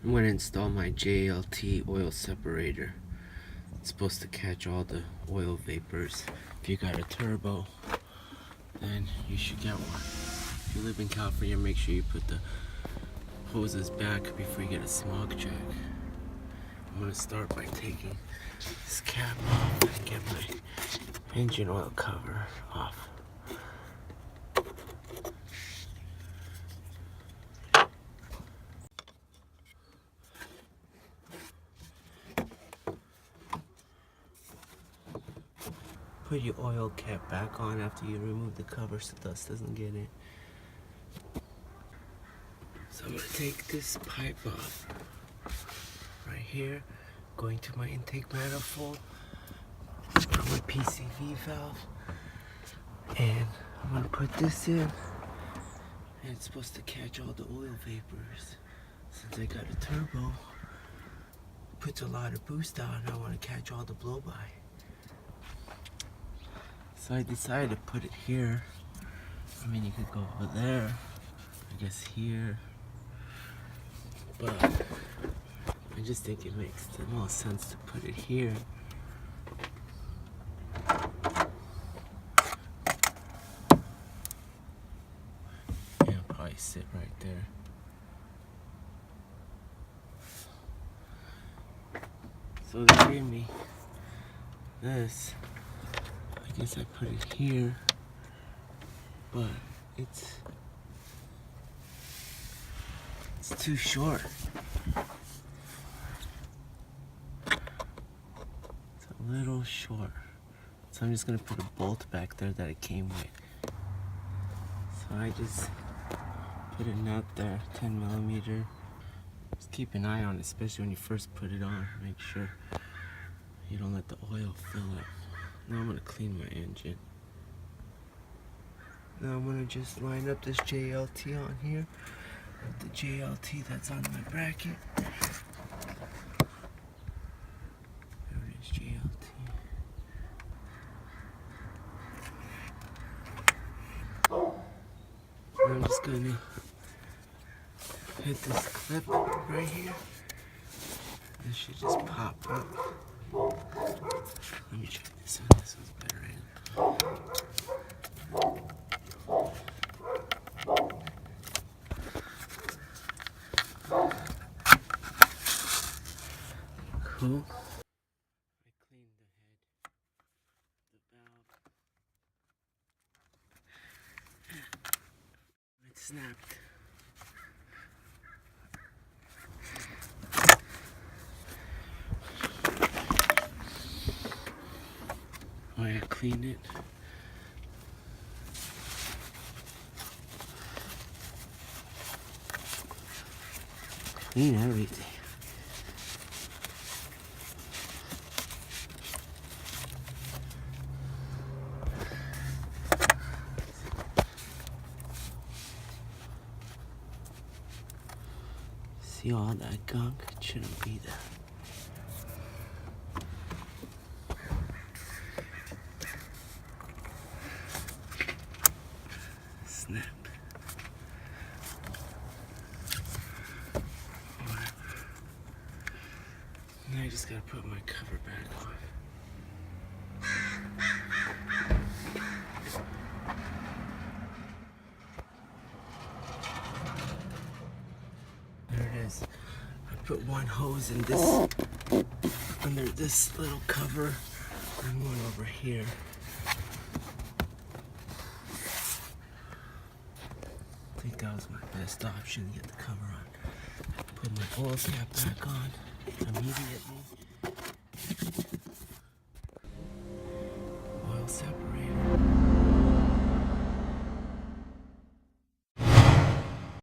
I'm going to install my JLT oil separator. It's supposed to catch all the oil vapors. If you got a turbo, then you should get one. If you live in California, make sure you put the hoses back before you get a smog check. I'm going to start by taking this cap off and get my engine oil cover off. Put your oil cap back on after you remove the cover so dust doesn't get in. So I'm going to take this pipe off right here, going to my intake manifold, my PCV valve, and I'm going to put this in, and it's supposed to catch all the oil vapors. Since I got a turbo, puts a lot of boost out, and I want to catch all the blow-by. So I decided to put it here. I mean, you could go over there, I guess here, but I just think it makes the most sense to put it here. And it'll probably sit right there. So they gave me this. I guess I put it here, but it's too short. It's a little short. So I'm just gonna put a bolt back there that it came with. So I just put a nut there, 10mm. Just keep an eye on it, especially when you first put it on. Make sure you don't let the oil fill up. Now I'm going to clean my engine. Now I'm going to just line up this JLT on here with the JLT that's on my bracket. There it is, JLT. Now I'm just going to hit this clip right here. This should just pop up. Let me check this one. This one's better in. Cool. I cleaned the head, the valve. It snapped. I cleaned it. Clean everything. See all that gunk? It shouldn't be there. Snap. Now I just gotta put my cover back on. There it is. I put one hose in this, under this little cover, and one over here. I think that was my best option to get the cover on. Put my oil cap back on immediately.